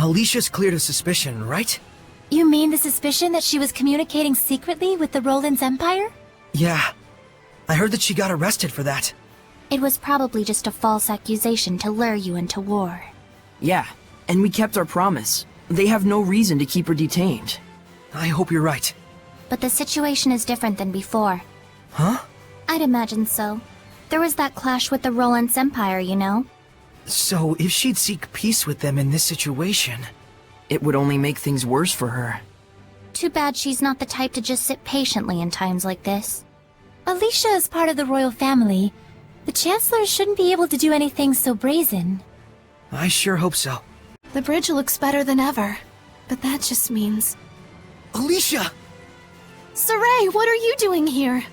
Alicia's cleared of suspicion, right? You mean the suspicion that she was communicating secretly with the Roland's Empire? Yeah. I heard that she got arrested for that. It was probably just a false accusation to lure you into war. Yeah, and we kept our promise. They have no reason to keep her detained. I hope you're right. But the situation is different than before. Huh? I'd imagine so. There was that clash with the Roland's Empire, you know? So, if she'd seek peace with them in this situation... It would only make things worse for her. Too bad she's not the type to just sit patiently in times like this. Alisha is part of the royal family. The Chancellor shouldn't be able to do anything so brazen. I sure hope so. The bridge looks better than ever, but that just means... Alisha! Saray, what are you doing here?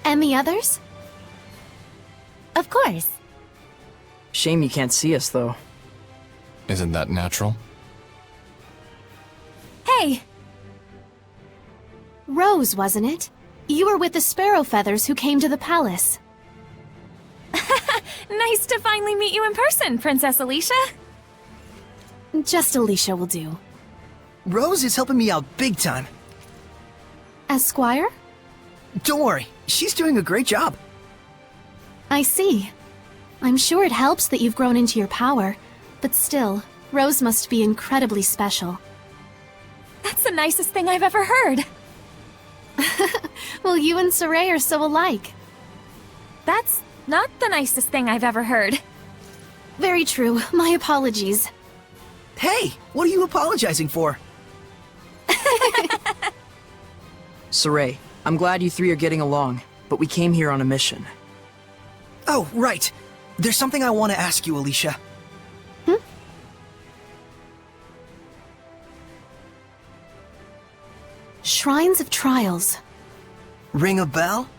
And the others? Of course. Shame you can't see us, though. Isn't that natural? Hey! Rose, wasn't it? You were with the Sparrow Feathers who came to the palace. Nice to finally meet you in person, Princess Alisha. Just Alisha will do. Rose is helping me out big time. As Squire? Don't worry, she's doing a great job. I see. I'm sure it helps that you've grown into your power, but still, Rose must be incredibly special. That's the nicest thing I've ever heard. Well, you and Saray are so alike. That's not the nicest thing I've ever heard. Very true. My apologies. Hey, what are you apologizing for? Saray, I'm glad you three are getting along, but we came here on a mission. Oh, right. There's something I want to ask you, Alisha. Shrines of Trials. Ring a bell?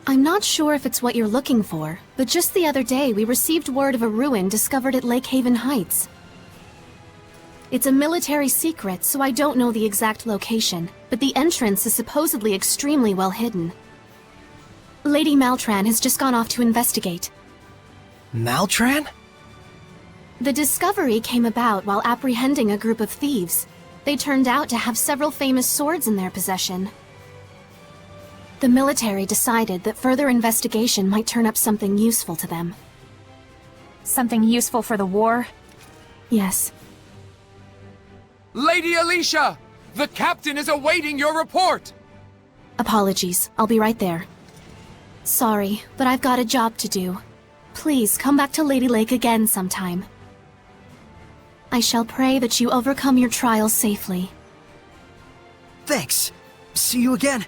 I'm not sure if it's what you're looking for, but just the other day we received word of a ruin discovered at Lake Haven Heights. It's a military secret, so I don't know the exact location, but the entrance is supposedly extremely well hidden. Lady Maltran has just gone off to investigate. Maltran? The discovery came about while apprehending a group of thieves. They turned out to have several famous swords in their possession. The military decided that further investigation might turn up something useful to them. Something useful for the war? Yes. Lady Alisha! The captain is awaiting your report! Apologies. I'll be right there. Sorry, but I've got a job to do. Please come back to Lady Lake again sometime. I shall pray that you overcome your trials safely. Thanks. See you again.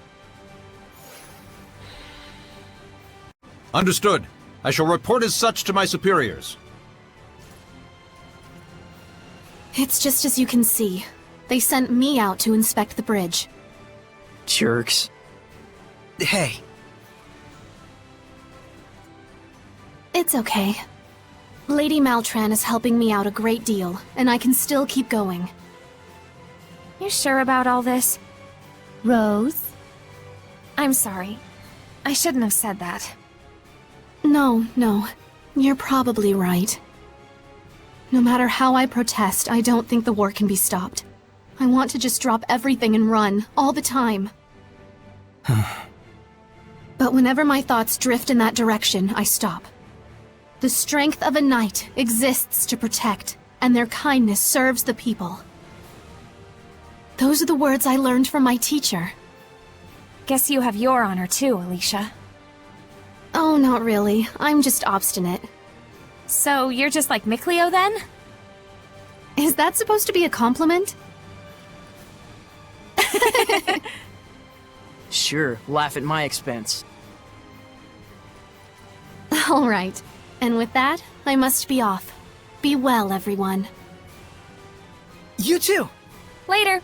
Understood. I shall report as such to my superiors. It's just as you can see. They sent me out to inspect the bridge. Jerks. Hey. It's okay. Lady Maltran is helping me out a great deal, and I can still keep going. You sure about all this? Rose? I'm sorry. I shouldn't have said that. No. You're probably right. No matter how I protest, I don't think the war can be stopped. I want to just drop everything and run, all the time. But whenever my thoughts drift in that direction, I stop. The strength of a knight exists to protect, and their kindness serves the people. Those are the words I learned from my teacher. Guess you have your honor too, Alisha. Oh, not really. I'm just obstinate. So you're just like Mikleo then? Is that supposed to be a compliment? Sure, laugh at my expense. All right. And with that, I must be off. Be well, everyone. You too. Later.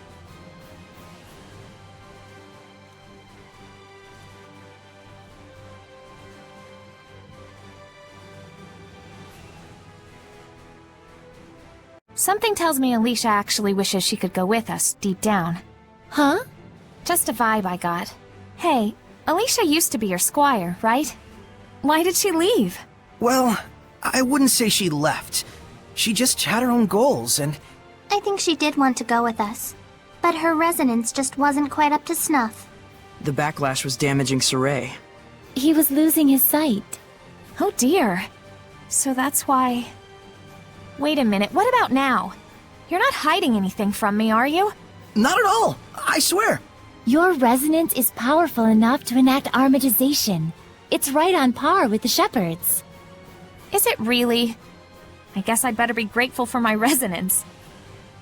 Something tells me Alisha actually wishes she could go with us, deep down. Huh? Just a vibe I got. Hey, Alisha used to be your squire, right? Why did she leave? Well, I wouldn't say she left. She just had her own goals, and I think she did want to go with us, but her resonance just wasn't quite up to snuff. The backlash was damaging Saray. He was losing his sight. Oh dear. So that's why... Wait a minute, what about now? You're not hiding anything from me, are you? not at all. I swear. Your resonance is powerful enough to enact armatization. It's right on par with the Shepherd's. Is it really? I guess I'd better be grateful for my resonance.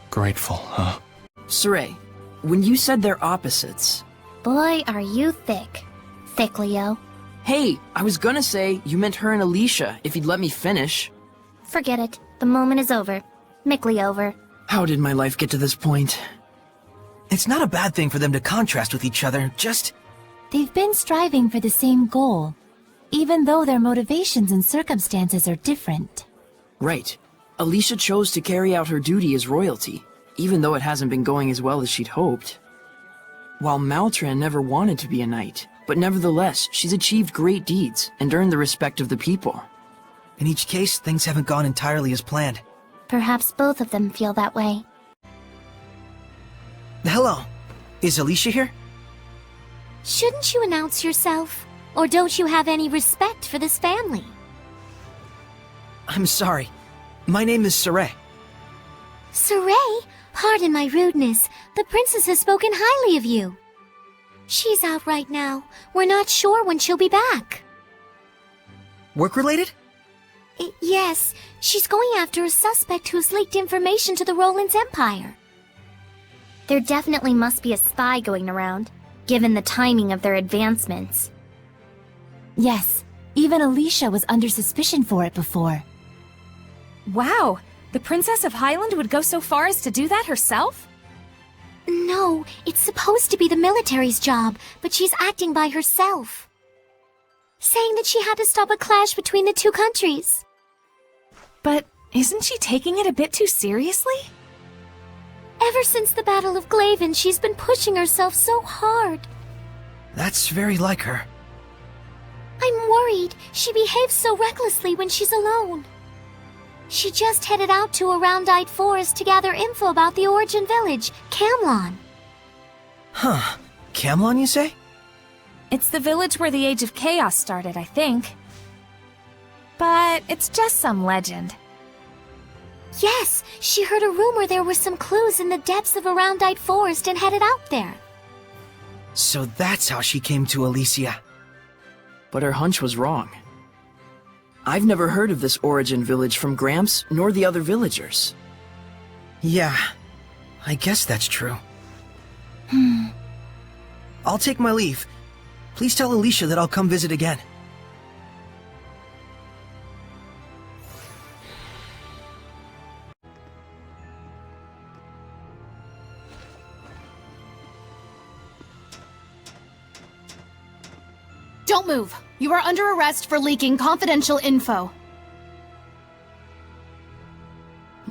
Grateful, huh? Saray, when you said they're opposites... Boy, are you thick. Thick, Leo. Hey, I was gonna say you meant her and Alisha, if you'd let me finish. Forget it. The moment is over. Mickly over. How did my life get to this point? It's not a bad thing for them to contrast with each other, just... They've been striving for the same goal, even though their motivations and circumstances are different. Right. Alisha chose to carry out her duty as royalty, even though it hasn't been going as well as she'd hoped. While Maltran never wanted to be a knight, but nevertheless, she's achieved great deeds and earned the respect of the people. In each case, things haven't gone entirely as planned. Perhaps both of them feel that way. Hello. Is Alisha here? Shouldn't you announce yourself? Or don't you have any respect for this family? I'm sorry. My name is Saray. Saray? Pardon my rudeness. The princess has spoken highly of you. She's out right now. We're not sure when she'll be back. Work-related? Yes, she's going after a suspect who's leaked information to the Roland's Empire. There definitely must be a spy going around, given the timing of their advancements. Yes, even Alisha was under suspicion for it before. Wow, the Princess of Highland would go so far as to do that herself? No, it's supposed to be the military's job, but she's acting by herself. Saying that she had to stop a clash between the two countries. But isn't she taking it a bit too seriously? Ever since the Battle of Glaven, she's been pushing herself so hard. That's very like her. I'm worried. She behaves so recklessly when she's alone. She just headed out to a round-eyed forest to gather info about the origin village, Camlon. Huh. Camlon, you say? It's the village where the Age of Chaos started, I think. But it's just some legend. Yes, she heard a rumor there were some clues in the depths of a round-eyed forest and headed out there. So that's how she came to Elysia. But her hunch was wrong. I've never heard of this origin village from Gramps nor the other villagers. Yeah, I guess that's true. I'll take my leave. Please tell Alisha that I'll come visit again. Don't move. You are under arrest for leaking confidential info.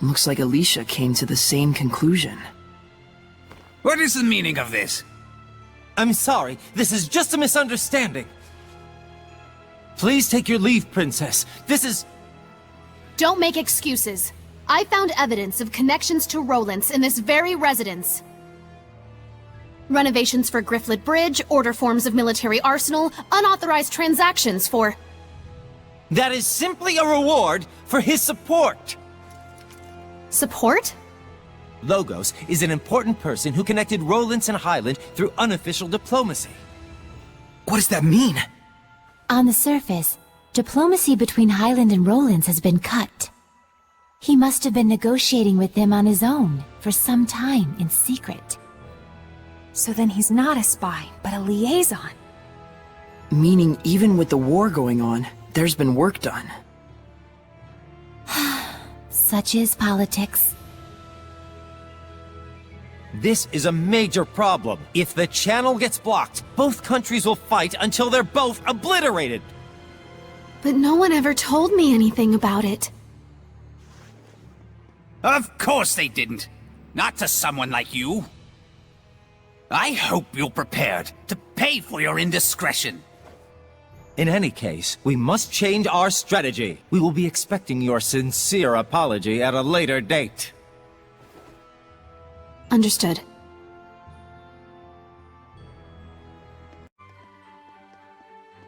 Looks like Alisha came to the same conclusion. What is the meaning of this? I'm sorry, this is just a misunderstanding. Please take your leave, Princess. This is... Don't make excuses. I found evidence of connections to Roland's in this very residence. Renovations for Grifflet Bridge, order forms of military arsenal, unauthorized transactions for... That is simply a reward for his support. Support? Logos is an important person who connected Roland's and Highland through unofficial diplomacy. What does that mean? On the surface, diplomacy between Highland and Roland's has been cut. He must have been negotiating with them on his own for some time in secret. So then he's not a spy, but a liaison. Meaning even with the war going on, there's been work done. Such is politics. This is a major problem. If the channel gets blocked, both countries will fight until they're both obliterated. But no one ever told me anything about it. Of course they didn't. Not to someone like you. I hope you're prepared to pay for your indiscretion. In any case, we must change our strategy. We will be expecting your sincere apology at a later date. Understood.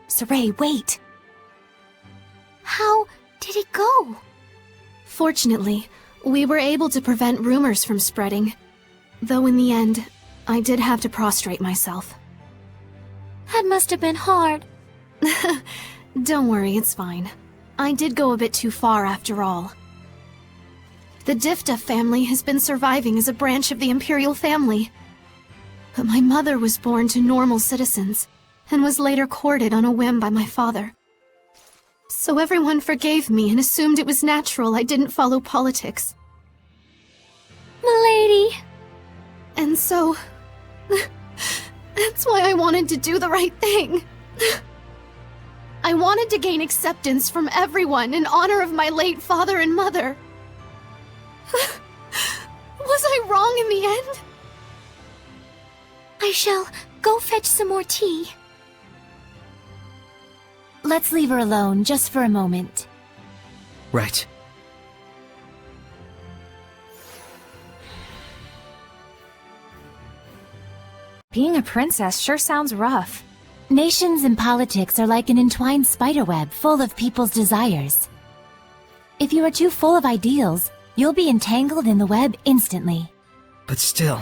Saray, wait! How did it go? Fortunately, we were able to prevent rumors from spreading. Though in the end, I did have to prostrate myself. That must have been hard. Don't worry, it's fine. I did go a bit too far after all. The Difta family has been surviving as a branch of the Imperial family. But my mother was born to normal citizens, and was later courted on a whim by my father. So everyone forgave me and assumed it was natural I didn't follow politics. Milady! And so... that's why I wanted to do the right thing. I wanted to gain acceptance from everyone in honor of my late father and mother. Was I wrong in the end? I shall go fetch some more tea. Let's leave her alone just for a moment. Right. Being a princess sure sounds rough. Nations and politics are like an entwined spiderweb full of people's desires. If you are too full of ideals, you'll be entangled in the web instantly. But still,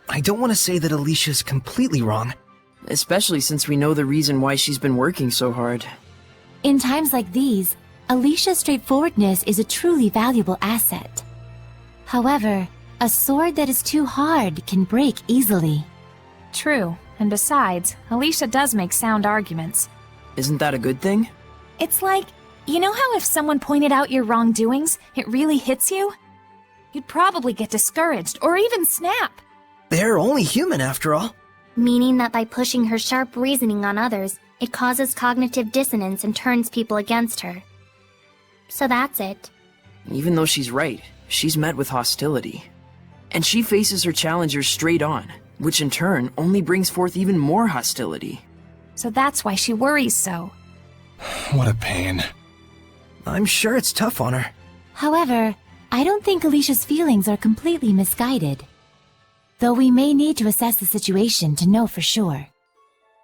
I don't want to say that Alicia's completely wrong. Especially since we know the reason why she's been working so hard. In times like these, Alisha's straightforwardness is a truly valuable asset. However, a sword that is too hard can break easily. True, and besides, Alisha does make sound arguments. Isn't that a good thing? It's like, you know how if someone pointed out your wrongdoings, it really hits you? You'd probably get discouraged, or even snap. They're only human after all. Meaning that by pushing her sharp reasoning on others, it causes cognitive dissonance and turns people against her. So that's it. Even though she's right, she's met with hostility. And she faces her challengers straight on, which in turn only brings forth even more hostility. So that's why she worries so. What a pain. I'm sure it's tough on her. However, I don't think Alicia's feelings are completely misguided. Though we may need to assess the situation to know for sure.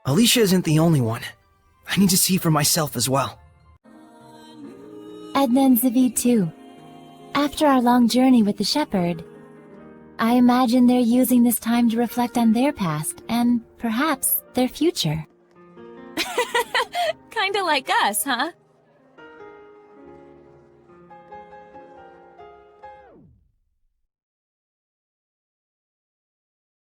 Alisha isn't the only one. I need to see for myself as well. Edna and Zavid too. After our long journey with the shepherd, I imagine they're using this time to reflect on their past and, perhaps, their future. Kinda like us, huh?